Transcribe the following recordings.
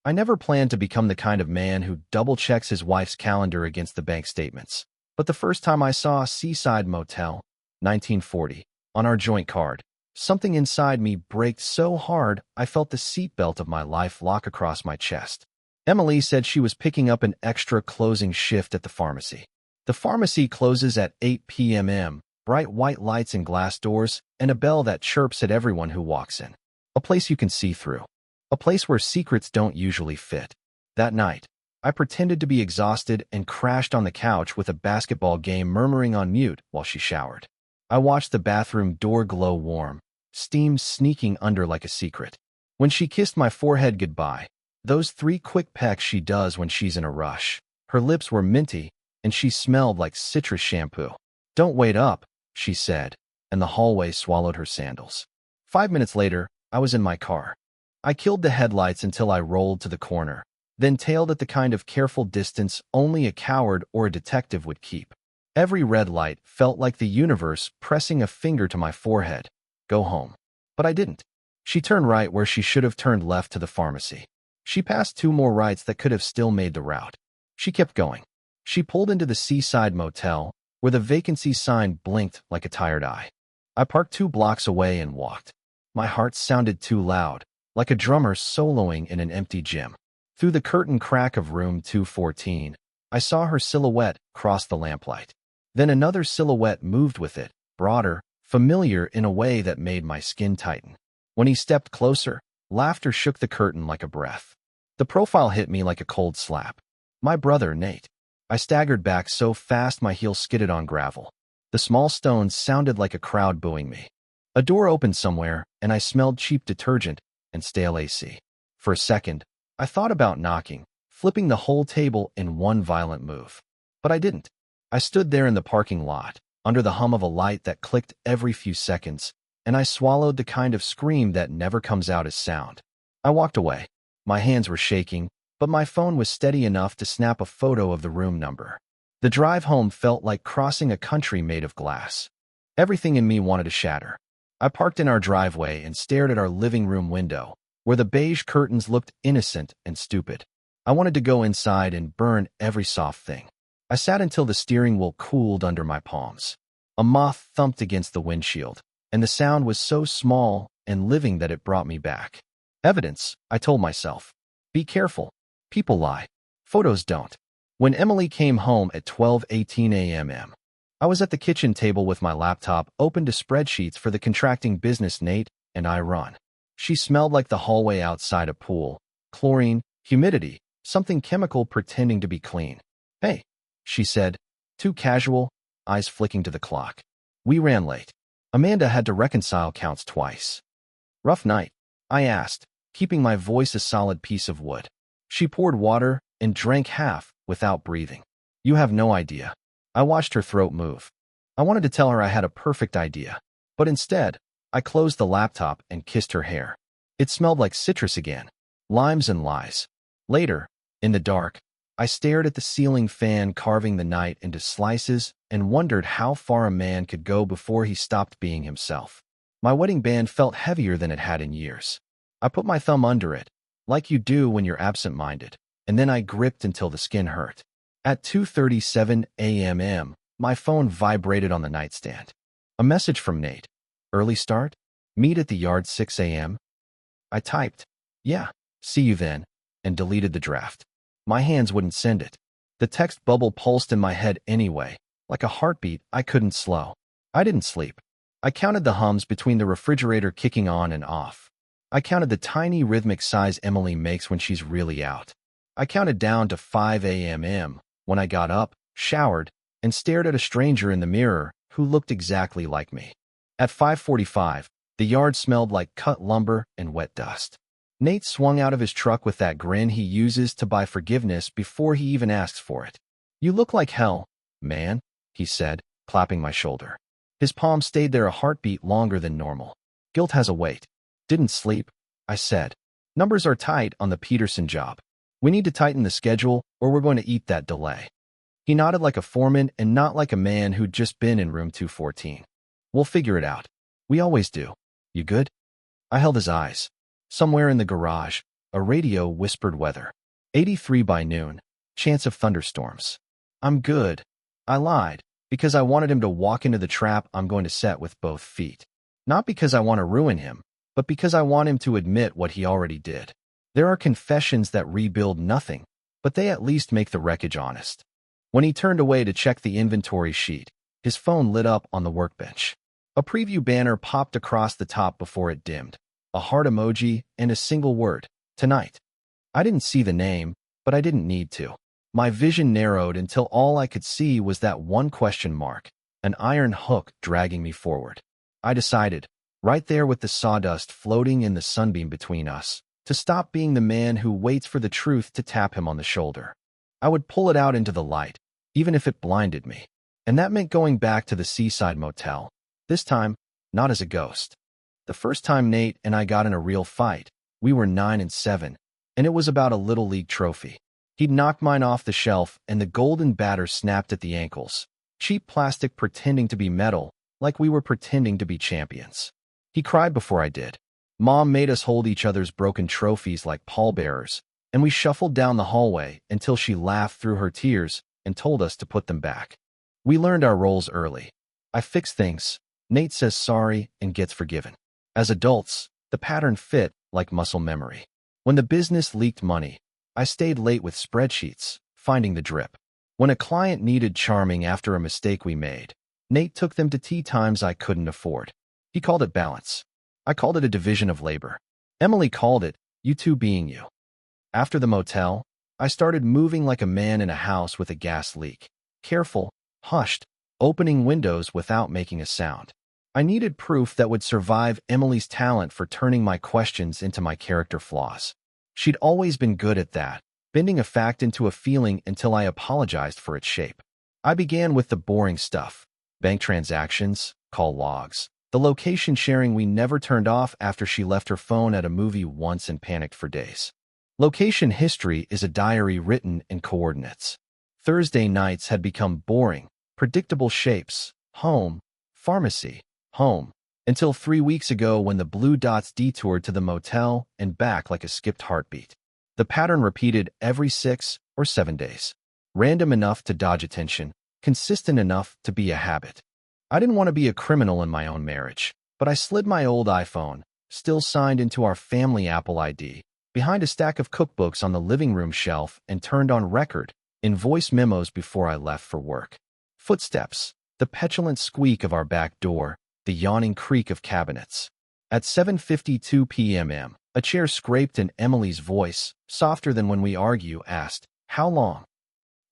I never planned to become the kind of man who double-checks his wife's calendar against the bank statements. But the first time I saw Seaside Motel, 1940, on our joint card, something inside me braked so hard I felt the seatbelt of my life lock across my chest. Emily said she was picking up an extra closing shift at the pharmacy. The pharmacy closes at 8 p.m. Bright white lights and glass doors, and a bell that chirps at everyone who walks in. A place you can see through. A place where secrets don't usually fit. That night, I pretended to be exhausted and crashed on the couch with a basketball game murmuring on mute while she showered. I watched the bathroom door glow warm, steam sneaking under like a secret. When she kissed my forehead goodbye, those 3 quick pecks she does when she's in a rush, her lips were minty, and she smelled like citrus shampoo. "Don't wait up," she said, and the hallway swallowed her sandals. 5 minutes later, I was in my car. I killed the headlights until I rolled to the corner, then tailed at the kind of careful distance only a coward or a detective would keep. Every red light felt like the universe pressing a finger to my forehead. Go home. But I didn't. She turned right where she should have turned left to the pharmacy. She passed 2 more rights that could have still made the route. She kept going. She pulled into the Seaside Motel, where the vacancy sign blinked like a tired eye. I parked 2 blocks away and walked. My heart sounded too loud, like a drummer soloing in an empty gym. Through the curtain crack of room 214, I saw her silhouette cross the lamplight. Then another silhouette moved with it, broader, familiar in a way that made my skin tighten. When he stepped closer, laughter shook the curtain like a breath. The profile hit me like a cold slap. My brother, Nate. I staggered back so fast my heels skidded on gravel. The small stones sounded like a crowd booing me. A door opened somewhere, and I smelled cheap detergent and stale AC. For a second, I thought about knocking, flipping the whole table in one violent move. But I didn't. I stood there in the parking lot, under the hum of a light that clicked every few seconds, and I swallowed the kind of scream that never comes out as sound. I walked away. My hands were shaking, but my phone was steady enough to snap a photo of the room number. The drive home felt like crossing a country made of glass. Everything in me wanted to shatter. I parked in our driveway and stared at our living room window, where the beige curtains looked innocent and stupid. I wanted to go inside and burn every soft thing. I sat until the steering wheel cooled under my palms. A moth thumped against the windshield, and the sound was so small and living that it brought me back. Evidence, I told myself. Be careful. People lie. Photos don't. When Emily came home at 12:18 a.m., I was at the kitchen table with my laptop open to spreadsheets for the contracting business Nate and I run. She smelled like the hallway outside a pool, chlorine, humidity, something chemical pretending to be clean. "Hey," she said, too casual, eyes flicking to the clock. We ran late. Amanda had to reconcile counts twice. "Rough night?" I asked, keeping my voice a solid piece of wood. She poured water and drank half without breathing. "You have no idea." I watched her throat move. I wanted to tell her I had a perfect idea, but instead, I closed the laptop and kissed her hair. It smelled like citrus again, limes and lies. Later, in the dark, I stared at the ceiling fan carving the night into slices and wondered how far a man could go before he stopped being himself. My wedding band felt heavier than it had in years. I put my thumb under it, like you do when you're absent-minded, and then I gripped until the skin hurt. At 2:37 a.m., my phone vibrated on the nightstand. A message from Nate. "Early start? Meet at the yard 6 a.m.? I typed, "Yeah, see you then," and deleted the draft. My hands wouldn't send it. The text bubble pulsed in my head anyway, like a heartbeat I couldn't slow. I didn't sleep. I counted the hums between the refrigerator kicking on and off. I counted the tiny rhythmic sighs Emily makes when she's really out. I counted down to 5 a.m. when I got up, showered, and stared at a stranger in the mirror who looked exactly like me. At 5:45, the yard smelled like cut lumber and wet dust. Nate swung out of his truck with that grin he uses to buy forgiveness before he even asks for it. "You look like hell, man," he said, clapping my shoulder. His palm stayed there a heartbeat longer than normal. "Guilt has a weight." "Didn't sleep," I said. "Numbers are tight on the Peterson job. We need to tighten the schedule or we're going to eat that delay." He nodded like a foreman and not like a man who'd just been in room 214. "We'll figure it out. We always do. You good?" I held his eyes. "Somewhere in the garage, A radio whispered weather. 83 by noon. Chance of thunderstorms. I'm good. I lied, because I wanted him to walk into the trap I'm going to set with both feet. Not because I want to ruin him, but because I want him to admit what he already did. There are confessions that rebuild nothing, but they at least make the wreckage honest. When he turned away to check the inventory sheet, his phone lit up on the workbench. A preview banner popped across the top before it dimmed. A heart emoji and a single word, tonight. I didn't see the name, but I didn't need to. My vision narrowed until all I could see was that one question mark, an iron hook dragging me forward. I decided, right there with the sawdust floating in the sunbeam between us, to stop being the man who waits for the truth to tap him on the shoulder. I would pull it out into the light, even if it blinded me. And that meant going back to the seaside motel. This time, not as a ghost. The first time Nate and I got in a real fight, we were 9 and 7, and it was about a Little League trophy. He'd knocked mine off the shelf, and the golden batter snapped at the ankles. Cheap plastic pretending to be metal, like we were pretending to be champions. He cried before I did. Mom made us hold each other's broken trophies like pallbearers, and we shuffled down the hallway until she laughed through her tears and told us to put them back. We learned our roles early. I fix things, Nate says sorry and gets forgiven. As adults, the pattern fit like muscle memory. When the business leaked money, I stayed late with spreadsheets, finding the drip. When a client needed charming after a mistake we made, Nate took them to tea times I couldn't afford. He called it balance. I called it a division of labor. Emily called it, you two being you. After the motel, I started moving like a man in a house with a gas leak. Careful, hushed, opening windows without making a sound. I needed proof that would survive Emily's talent for turning my questions into my character flaws. She'd always been good at that, bending a fact into a feeling until I apologized for its shape. I began with the boring stuff. Bank transactions, call logs, the location sharing we never turned off after she left her phone at a movie once and panicked for days. Location history is a diary written in coordinates. Thursday nights had become boring, predictable shapes, home, pharmacy, home, until 3 weeks ago when the blue dots detoured to the motel and back like a skipped heartbeat. The pattern repeated every 6 or 7 days. Random enough to dodge attention, consistent enough to be a habit. I didn't want to be a criminal in my own marriage, but I slid my old iPhone, still signed into our family Apple ID, behind a stack of cookbooks on the living room shelf and turned on record in voice memos before I left for work. Footsteps, the petulant squeak of our back door, the yawning creak of cabinets. At 7:52 p.m., a chair scraped and Emily's voice, softer than when we argue, asked, "How long?"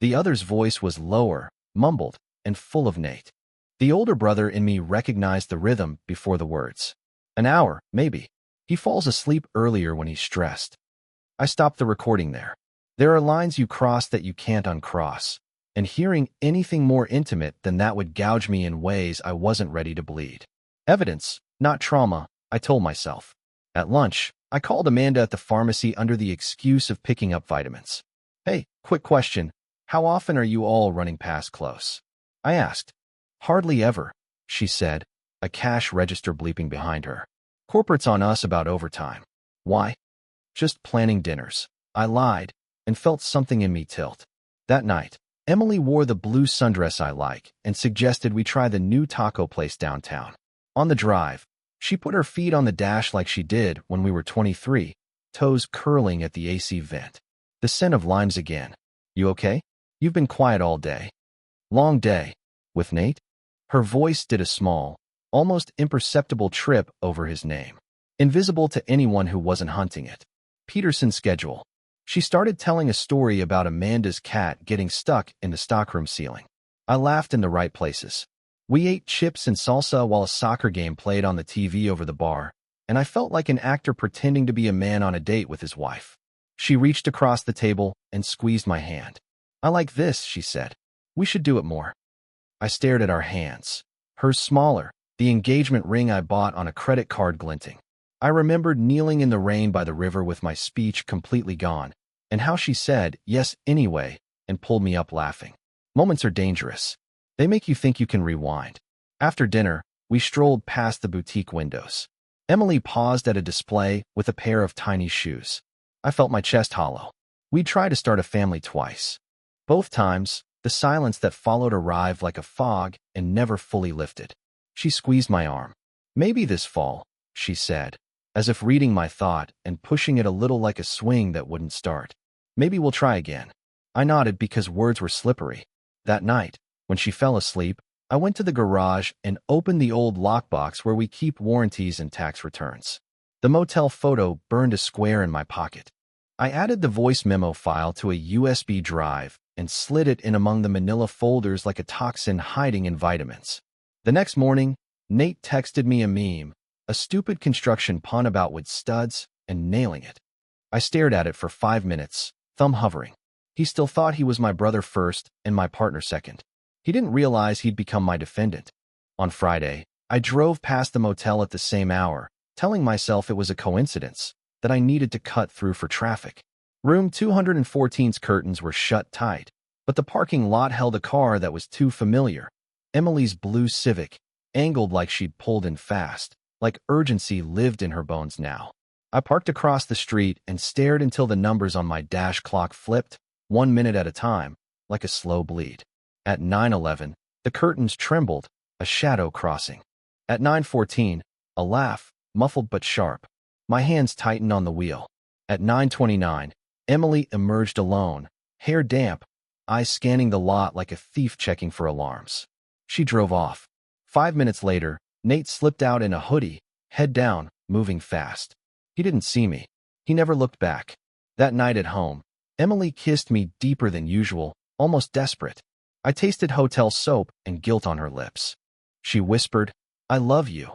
The other's voice was lower, mumbled, and full of Nate. The older brother in me recognized the rhythm before the words. An hour, maybe. He falls asleep earlier when he's stressed. I stopped the recording there. There are lines you cross that you can't uncross, and hearing anything more intimate than that would gouge me in ways I wasn't ready to bleed. Evidence, not trauma, I told myself. At lunch, I called Amanda at the pharmacy under the excuse of picking up vitamins. "Hey, quick question. How often are you all running past close?" I asked. "Hardly ever," she said, a cash register bleeping behind her. "Corporate's on us about overtime." "Why?" "Just planning dinners." I lied, and felt something in me tilt. That night, Emily wore the blue sundress I like and suggested we try the new taco place downtown. On the drive, she put her feet on the dash like she did when we were 23, toes curling at the AC vent. The scent of limes again. "You okay? You've been quiet all day." "Long day." "With Nate?" Her voice did a small, almost imperceptible trip over his name. Invisible to anyone who wasn't hunting it. Peterson's schedule. She started telling a story about Amanda's cat getting stuck in the stockroom ceiling. I laughed in the right places. We ate chips and salsa while a soccer game played on the TV over the bar, and I felt like an actor pretending to be a man on a date with his wife. She reached across the table and squeezed my hand. "I like this," she said. "We should do it more." I stared at our hands. Hers smaller, the engagement ring I bought on a credit card glinting. I remembered kneeling in the rain by the river with my speech completely gone, and how she said, "Yes, anyway," and pulled me up laughing. Moments are dangerous. They make you think you can rewind. After dinner, we strolled past the boutique windows. Emily paused at a display with a pair of tiny shoes. I felt my chest hollow. We'd tried to start a family twice. Both times, the silence that followed arrived like a fog and never fully lifted. She squeezed my arm. "Maybe this fall," she said, as if reading my thought and pushing it a little like a swing that wouldn't start. "Maybe we'll try again." I nodded because words were slippery. That night, when she fell asleep, I went to the garage and opened the old lockbox where we keep warranties and tax returns. The motel photo burned a square in my pocket. I added the voice memo file to a USB drive and slid it in among the manila folders like a toxin hiding in vitamins. The next morning, Nate texted me a meme, a stupid construction pun about wood studs, and nailing it. I stared at it for 5 minutes, thumb hovering. He still thought he was my brother first and my partner second. He didn't realize he'd become my defendant. On Friday, I drove past the motel at the same hour, telling myself it was a coincidence, that I needed to cut through for traffic. Room 214's curtains were shut tight, but the parking lot held a car that was too familiar. Emily's blue Civic, angled like she'd pulled in fast, like urgency lived in her bones now. I parked across the street and stared until the numbers on my dash clock flipped, 1 minute at a time, like a slow bleed. At 9:11, the curtains trembled, a shadow crossing. At 9:14, a laugh, muffled but sharp. My hands tightened on the wheel. At 9:29, Emily emerged alone, hair damp, eyes scanning the lot like a thief checking for alarms. She drove off. 5 minutes later, Nate slipped out in a hoodie, head down, moving fast. He didn't see me. He never looked back. That night at home, Emily kissed me deeper than usual, almost desperate. I tasted hotel soap and guilt on her lips. She whispered, "I love you,"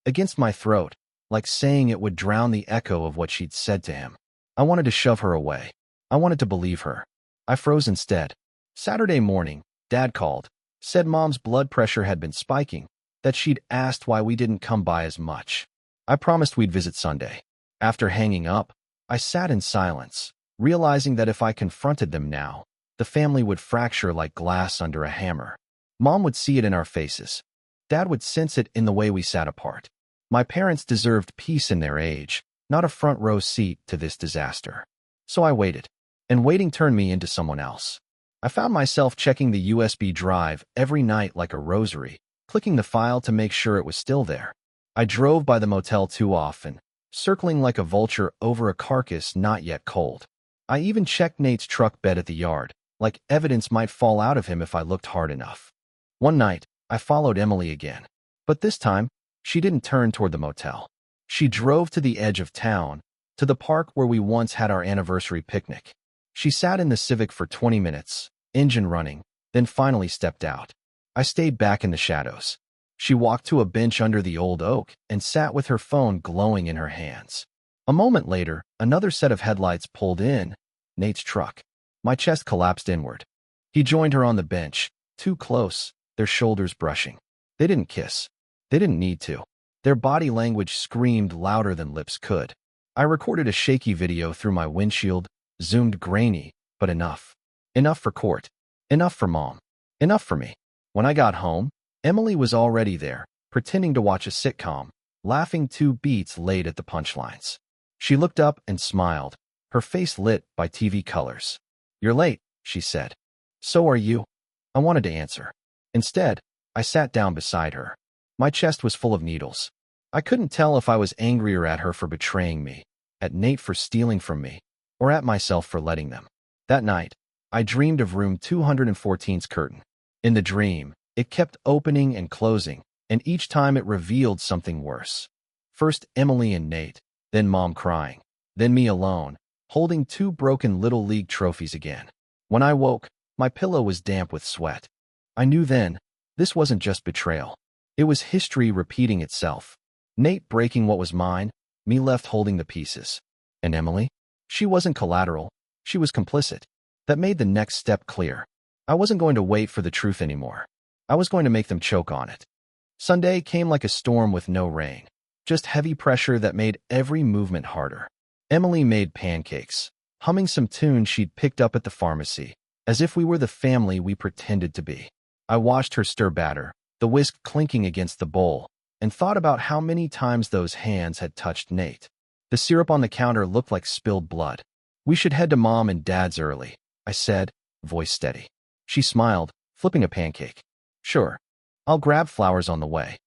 against my throat, like saying it would drown the echo of what she'd said to him. I wanted to shove her away. I wanted to believe her. I froze instead. Saturday morning, Dad called, said Mom's blood pressure had been spiking, that she'd asked why we didn't come by as much. I promised we'd visit Sunday. After hanging up, I sat in silence, realizing that if I confronted them now, the family would fracture like glass under a hammer. Mom would see it in our faces. Dad would sense it in the way we sat apart. My parents deserved peace in their age, not a front row seat to this disaster. So I waited, and waiting turned me into someone else. I found myself checking the USB drive every night like a rosary, clicking the file to make sure it was still there. I drove by the motel too often, circling like a vulture over a carcass not yet cold. I even checked Nate's truck bed at the yard, like evidence might fall out of him if I looked hard enough. One night, I followed Emily again. But this time, she didn't turn toward the motel. She drove to the edge of town, to the park where we once had our anniversary picnic. She sat in the Civic for 20 minutes, engine running, then finally stepped out. I stayed back in the shadows. She walked to a bench under the old oak and sat with her phone glowing in her hands. A moment later, another set of headlights pulled in, Nate's truck. My chest collapsed inward. He joined her on the bench, too close, their shoulders brushing. They didn't kiss. They didn't need to. Their body language screamed louder than lips could. I recorded a shaky video through my windshield, zoomed grainy, but enough. Enough for court. Enough for Mom. Enough for me. When I got home, Emily was already there, pretending to watch a sitcom, laughing 2 beats late at the punchlines. She looked up and smiled, her face lit by TV colors. "You're late," she said. "So are you." I wanted to answer. Instead, I sat down beside her. My chest was full of needles. I couldn't tell if I was angrier at her for betraying me, at Nate for stealing from me, or at myself for letting them. That night, I dreamed of room 214's curtain. In the dream, it kept opening and closing, and each time it revealed something worse. First Emily and Nate, then Mom crying, then me alone, holding 2 broken Little League trophies again. When I woke, my pillow was damp with sweat. I knew then, this wasn't just betrayal. It was history repeating itself. Nate breaking what was mine, me left holding the pieces. And Emily? She wasn't collateral. She was complicit. That made the next step clear. I wasn't going to wait for the truth anymore. I was going to make them choke on it. Sunday came like a storm with no rain, just heavy pressure that made every movement harder. Emily made pancakes, humming some tune she'd picked up at the pharmacy, as if we were the family we pretended to be. I watched her stir batter, the whisk clinking against the bowl, and thought about how many times those hands had touched Nate. The syrup on the counter looked like spilled blood. We should head to Mom and Dad's early, I said, voice steady. She smiled, flipping a pancake. Sure. I'll grab flowers on the way.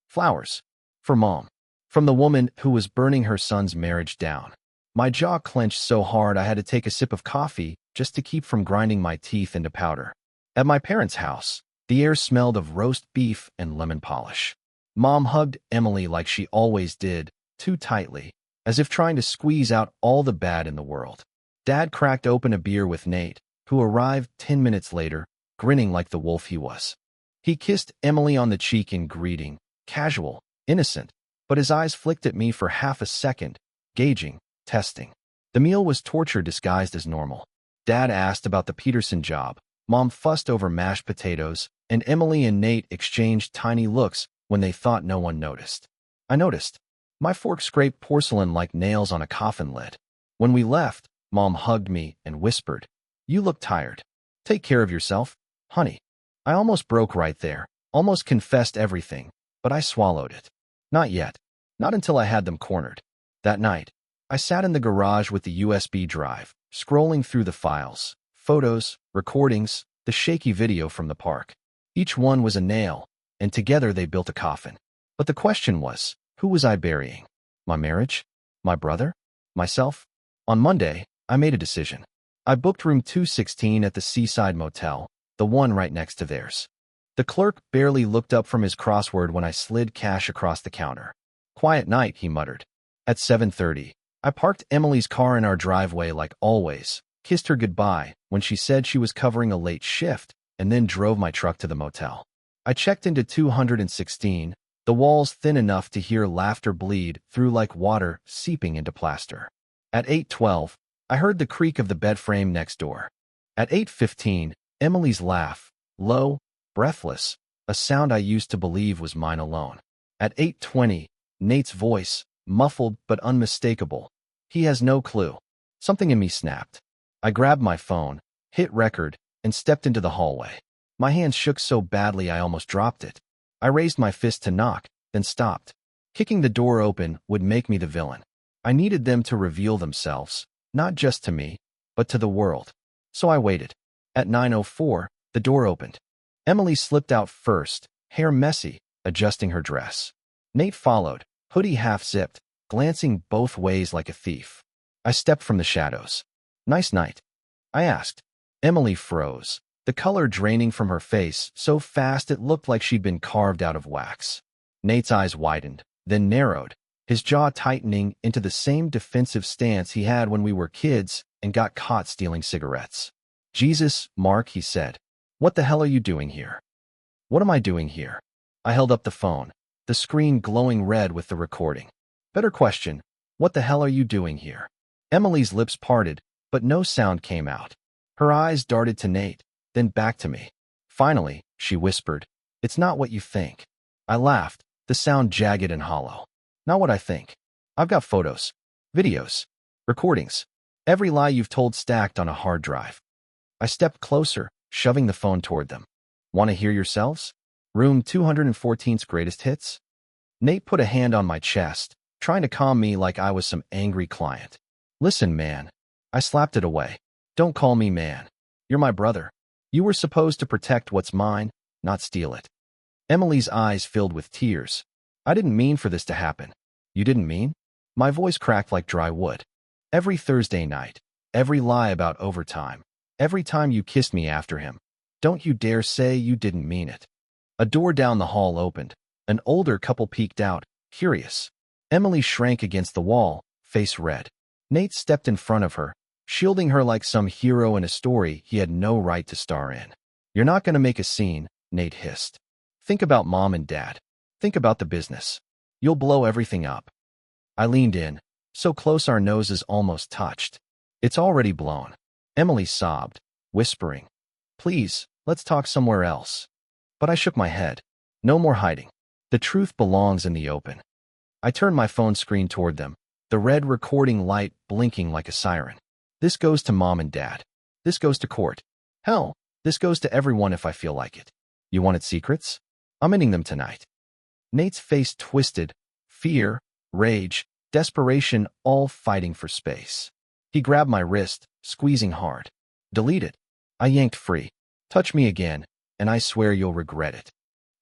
Flowers. For Mom. From the woman who was burning her son's marriage down. My jaw clenched so hard I had to take a sip of coffee just to keep from grinding my teeth into powder. At my parents' house, the air smelled of roast beef and lemon polish. Mom hugged Emily like she always did, too tightly, as if trying to squeeze out all the bad in the world. Dad cracked open a beer with Nate, who arrived 10 minutes later, grinning like the wolf he was. He kissed Emily on the cheek in greeting, casual, innocent, but his eyes flicked at me for half a second, gauging, testing. The meal was torture disguised as normal. Dad asked about the Peterson job, Mom fussed over mashed potatoes, and Emily and Nate exchanged tiny looks when they thought no one noticed. I noticed. My fork scraped porcelain like nails on a coffin lid. When we left, Mom hugged me and whispered, "You look tired. Take care of yourself, honey." I almost broke right there, almost confessed everything, but I swallowed it. Not yet. Not until I had them cornered. That night, I sat in the garage with the USB drive, scrolling through the files, photos, recordings, the shaky video from the park. Each one was a nail, and together they built a coffin. But the question was, who was I burying? My marriage? My brother? Myself? On Monday, I made a decision. I booked room 216 at the Seaside Motel, the one right next to theirs. The clerk barely looked up from his crossword when I slid cash across the counter. Quiet night, he muttered. At 7:30, I parked Emily's car in our driveway like always, kissed her goodbye when she said she was covering a late shift, and then drove my truck to the motel. I checked into 216, the walls thin enough to hear laughter bleed through like water seeping into plaster. At 8:12, I heard the creak of the bed frame next door. At 8:15, Emily's laugh, low, breathless, a sound I used to believe was mine alone. At 8:20, Nate's voice, muffled but unmistakable. He has no clue. Something in me snapped. I grabbed my phone, hit record, and stepped into the hallway. My hands shook so badly I almost dropped it. I raised my fist to knock, then stopped. Kicking the door open would make me the villain. I needed them to reveal themselves, not just to me, but to the world. So I waited. At 9:04, the door opened. Emily slipped out first, hair messy, adjusting her dress. Nate followed, hoodie half-zipped, glancing both ways like a thief. I stepped from the shadows. "Nice night?" I asked. Emily froze, the color draining from her face so fast it looked like she'd been carved out of wax. Nate's eyes widened, then narrowed, his jaw tightening into the same defensive stance he had when we were kids and got caught stealing cigarettes. "Jesus, Mark," he said. "What the hell are you doing here?" "What am I doing here?" I held up the phone, the screen glowing red with the recording. Better question, what the hell are you doing here? Emily's lips parted, but no sound came out. Her eyes darted to Nate, then back to me. Finally, she whispered, "It's not what you think." I laughed, the sound jagged and hollow. "Not what I think. I've got photos, videos, recordings, every lie you've told stacked on a hard drive." I stepped closer, shoving the phone toward them. "Want to hear yourselves? Room 214's greatest hits?" Nate put a hand on my chest, trying to calm me like I was some angry client. "Listen, man." I slapped it away. "Don't call me man. You're my brother. You were supposed to protect what's mine, not steal it." Emily's eyes filled with tears. "I didn't mean for this to happen." "You didn't mean?" My voice cracked like dry wood. "Every Thursday night, every lie about overtime, every time you kissed me after him. Don't you dare say you didn't mean it." A door down the hall opened. An older couple peeked out, curious. Emily shrank against the wall, face red. Nate stepped in front of her, shielding her like some hero in a story he had no right to star in. "You're not going to make a scene," Nate hissed. "Think about Mom and Dad. Think about the business. You'll blow everything up." I leaned in, so close our noses almost touched. "It's already blown." Emily sobbed, whispering, "Please, let's talk somewhere else." But I shook my head. "No more hiding. The truth belongs in the open." I turned my phone screen toward them, the red recording light blinking like a siren. "This goes to Mom and Dad. This goes to court. Hell, this goes to everyone if I feel like it. You wanted secrets? I'm ending them tonight." Nate's face twisted, fear, rage, desperation all fighting for space. He grabbed my wrist, squeezing hard. Delete it. I yanked free. Touch me again, and I swear you'll regret it.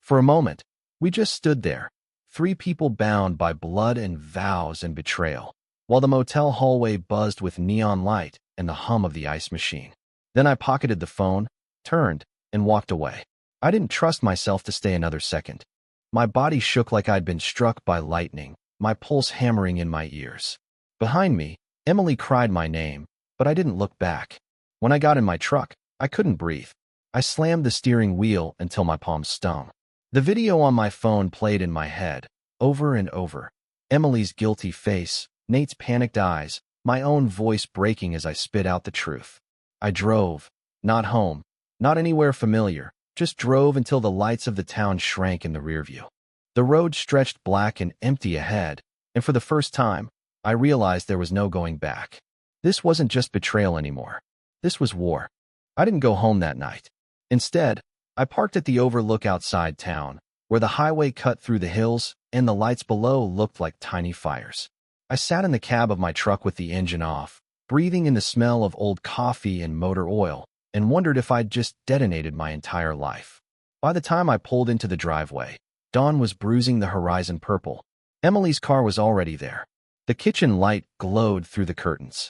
For a moment, we just stood there, three people bound by blood and vows and betrayal, while the motel hallway buzzed with neon light and the hum of the ice machine. Then I pocketed the phone, turned, and walked away. I didn't trust myself to stay another second. My body shook like I'd been struck by lightning, my pulse hammering in my ears. Behind me, Emily cried my name, but I didn't look back. When I got in my truck, I couldn't breathe. I slammed the steering wheel until my palms stung. The video on my phone played in my head, over and over. Emily's guilty face, Nate's panicked eyes, my own voice breaking as I spit out the truth. I drove, not home, not anywhere familiar, just drove until the lights of the town shrank in the rearview. The road stretched black and empty ahead, and for the first time, I realized there was no going back. This wasn't just betrayal anymore. This was war. I didn't go home that night. Instead, I parked at the overlook outside town, where the highway cut through the hills and the lights below looked like tiny fires. I sat in the cab of my truck with the engine off, breathing in the smell of old coffee and motor oil, and wondered if I'd just detonated my entire life. By the time I pulled into the driveway, dawn was bruising the horizon purple. Emily's car was already there. The kitchen light glowed through the curtains.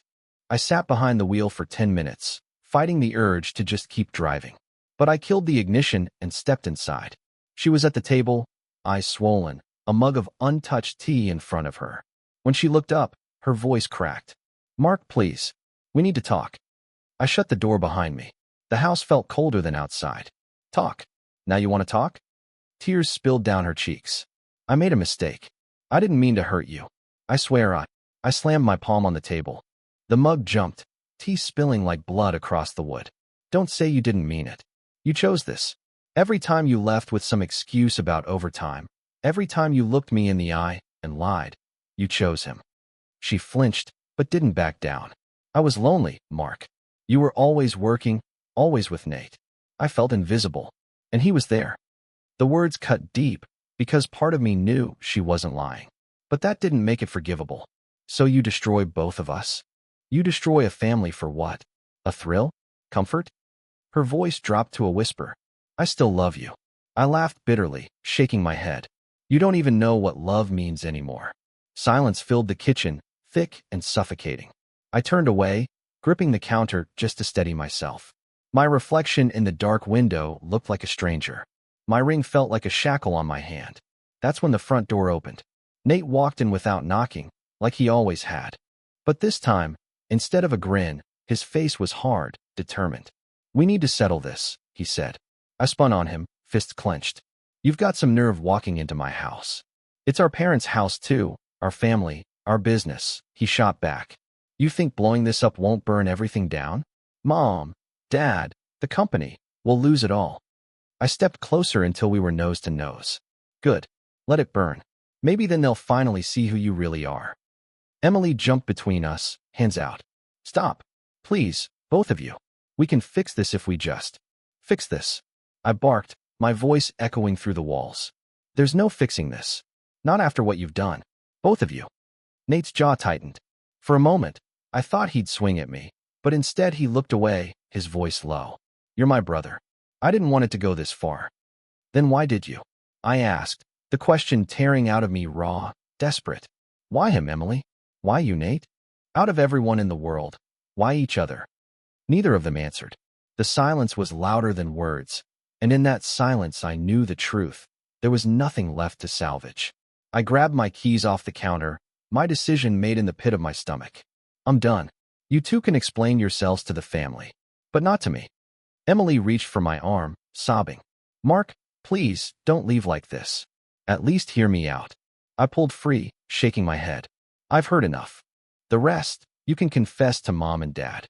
I sat behind the wheel for 10 minutes, fighting the urge to just keep driving. But I killed the ignition and stepped inside. She was at the table, eyes swollen, a mug of untouched tea in front of her. When she looked up, her voice cracked. "Mark, please. We need to talk." I shut the door behind me. The house felt colder than outside. "Talk. Now you want to talk?" Tears spilled down her cheeks. "I made a mistake. I didn't mean to hurt you. I swear I slammed my palm on the table. The mug jumped, tea spilling like blood across the wood. "Don't say you didn't mean it. You chose this. Every time you left with some excuse about overtime, every time you looked me in the eye and lied, you chose him." She flinched, but didn't back down. "I was lonely, Mark. You were always working, always with Nate. I felt invisible, and he was there." The words cut deep, because part of me knew she wasn't lying. But that didn't make it forgivable. "So you destroy both of us? You destroy a family for what? A thrill? Comfort?" Her voice dropped to a whisper. "I still love you." I laughed bitterly, shaking my head. "You don't even know what love means anymore." Silence filled the kitchen, thick and suffocating. I turned away, gripping the counter just to steady myself. My reflection in the dark window looked like a stranger. My ring felt like a shackle on my hand. That's when the front door opened. Nate walked in without knocking, like he always had. But this time, instead of a grin, his face was hard, determined. "We need to settle this," he said. I spun on him, fists clenched. "You've got some nerve walking into my house. It's our parents' house too, our family, our business," he shot back. "You think blowing this up won't burn everything down? Mom, Dad, the company, we'll lose it all." I stepped closer until we were nose to nose. "Good. Let it burn. Maybe then they'll finally see who you really are." Emily jumped between us, hands out. "Stop. Please, both of you. We can fix this if we just fix this." I barked, my voice echoing through the walls. "There's no fixing this. Not after what you've done. Both of you." Nate's jaw tightened. For a moment, I thought he'd swing at me, but instead he looked away, his voice low. "You're my brother. I didn't want it to go this far." "Then why did you?" I asked, the question tearing out of me raw, desperate. "Why him, Emily? Why you, Nate? Out of everyone in the world, why each other?" Neither of them answered. The silence was louder than words, and in that silence I knew the truth. There was nothing left to salvage. I grabbed my keys off the counter, my decision made in the pit of my stomach. "I'm done. You two can explain yourselves to the family, but not to me." Emily reached for my arm, sobbing. "Mark, please, don't leave like this. At least hear me out." I pulled free, shaking my head. "I've heard enough. The rest, you can confess to Mom and Dad."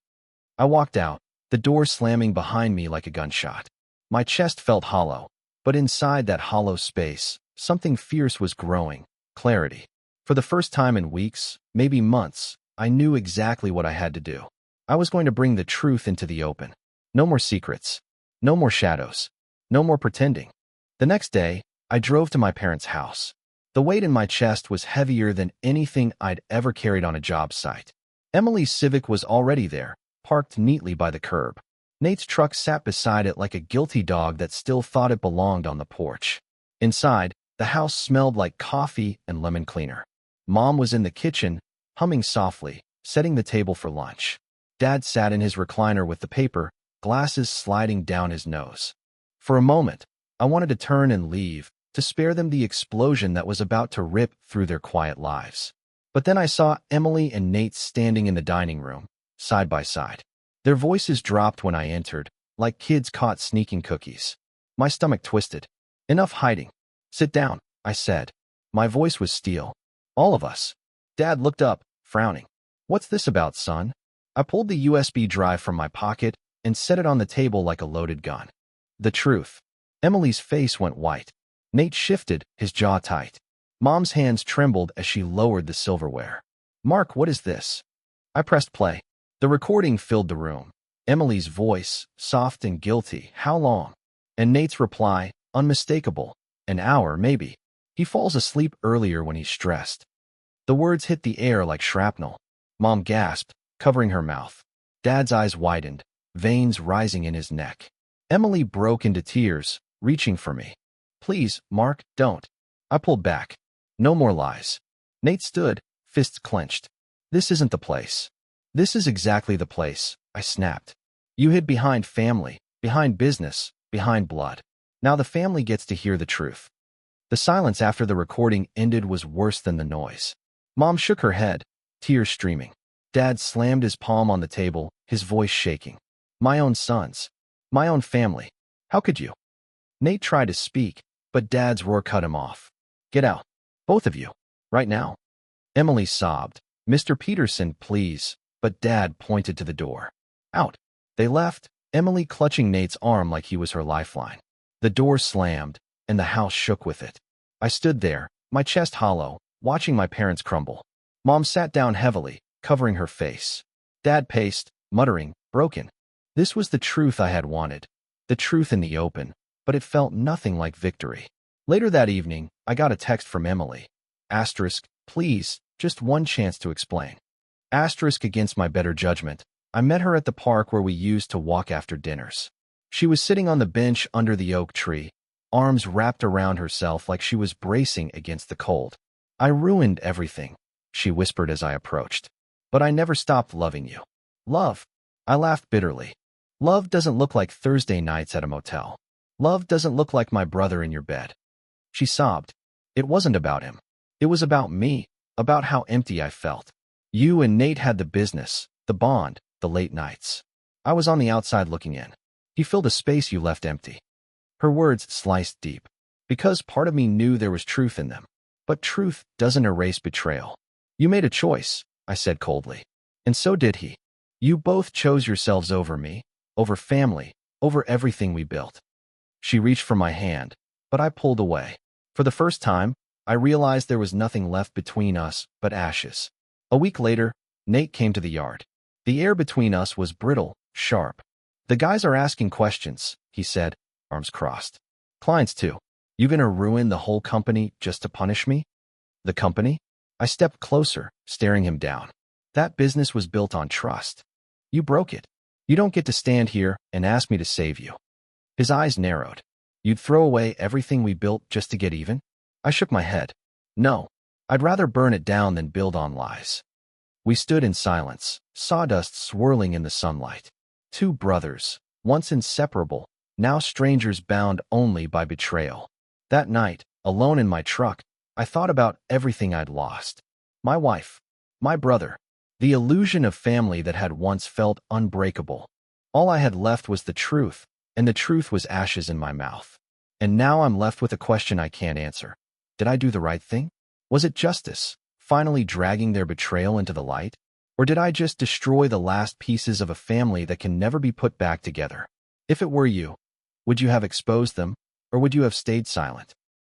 I walked out, the door slamming behind me like a gunshot. My chest felt hollow, but inside that hollow space, something fierce was growing, clarity. For the first time in weeks, maybe months, I knew exactly what I had to do. I was going to bring the truth into the open. No more secrets. No more shadows. No more pretending. The next day, I drove to my parents' house. The weight in my chest was heavier than anything I'd ever carried on a job site. Emily's Civic was already there, parked neatly by the curb. Nate's truck sat beside it like a guilty dog that still thought it belonged on the porch. Inside, the house smelled like coffee and lemon cleaner. Mom was in the kitchen, humming softly, setting the table for lunch. Dad sat in his recliner with the paper, glasses sliding down his nose. For a moment, I wanted to turn and leave, to spare them the explosion that was about to rip through their quiet lives. But then I saw Emily and Nate standing in the dining room, side by side. Their voices dropped when I entered, like kids caught sneaking cookies. My stomach twisted. Enough hiding. Sit down, I said. My voice was steel. All of us. Dad looked up, frowning. What's this about, son? I pulled the USB drive from my pocket and set it on the table like a loaded gun. The truth. Emily's face went white. Nate shifted, his jaw tight. Mom's hands trembled as she lowered the silverware. Mark, what is this? I pressed play. The recording filled the room. Emily's voice, soft and guilty. How long? And Nate's reply, unmistakable. An hour, maybe. He falls asleep earlier when he's stressed. The words hit the air like shrapnel. Mom gasped, covering her mouth. Dad's eyes widened, veins rising in his neck. Emily broke into tears, reaching for me. Please, Mark, don't. I pulled back. No more lies. Nate stood, fists clenched. This isn't the place. This is exactly the place, I snapped. You hid behind family, behind business, behind blood. Now the family gets to hear the truth. The silence after the recording ended was worse than the noise. Mom shook her head, tears streaming. Dad slammed his palm on the table, his voice shaking. My own sons. My own family. How could you? Nate tried to speak, but Dad's roar cut him off. Get out. Both of you. Right now. Emily sobbed. Mr. Peterson, please. But Dad pointed to the door. Out. They left, Emily clutching Nate's arm like he was her lifeline. The door slammed, and the house shook with it. I stood there, my chest hollow, watching my parents crumble. Mom sat down heavily, covering her face. Dad paced, muttering, broken. This was the truth I had wanted. The truth in the open, but it felt nothing like victory. Later that evening, I got a text from Emily. Asterisk, please, just one chance to explain. Asterisk against my better judgment. I met her at the park where we used to walk after dinners. She was sitting on the bench under the oak tree, arms wrapped around herself like she was bracing against the cold. I ruined everything, she whispered as I approached. But I never stopped loving you. Love. I laughed bitterly. Love doesn't look like Thursday nights at a motel. Love doesn't look like my brother in your bed. She sobbed. It wasn't about him. It was about me, about how empty I felt. You and Nate had the business, the bond, the late nights. I was on the outside looking in. He filled a space you left empty. Her words sliced deep, because part of me knew there was truth in them. But truth doesn't erase betrayal. You made a choice, I said coldly. And so did he. You both chose yourselves over me, over family, over everything we built. She reached for my hand, but I pulled away. For the first time, I realized there was nothing left between us but ashes. A week later, Nate came to the yard. The air between us was brittle, sharp. The guys are asking questions, he said, arms crossed. Clients too. You gonna ruin the whole company just to punish me? The company? I stepped closer, staring him down. That business was built on trust. You broke it. You don't get to stand here and ask me to save you. His eyes narrowed. You'd throw away everything we built just to get even? I shook my head. No, I'd rather burn it down than build on lies. We stood in silence, sawdust swirling in the sunlight. Two brothers, once inseparable, now strangers bound only by betrayal. That night, alone in my truck, I thought about everything I'd lost. My wife, my brother, the illusion of family that had once felt unbreakable. All I had left was the truth, and the truth was ashes in my mouth. And now I'm left with a question I can't answer. Did I do the right thing? Was it justice, finally dragging their betrayal into the light? Or did I just destroy the last pieces of a family that can never be put back together? If it were you, would you have exposed them, or would you have stayed silent?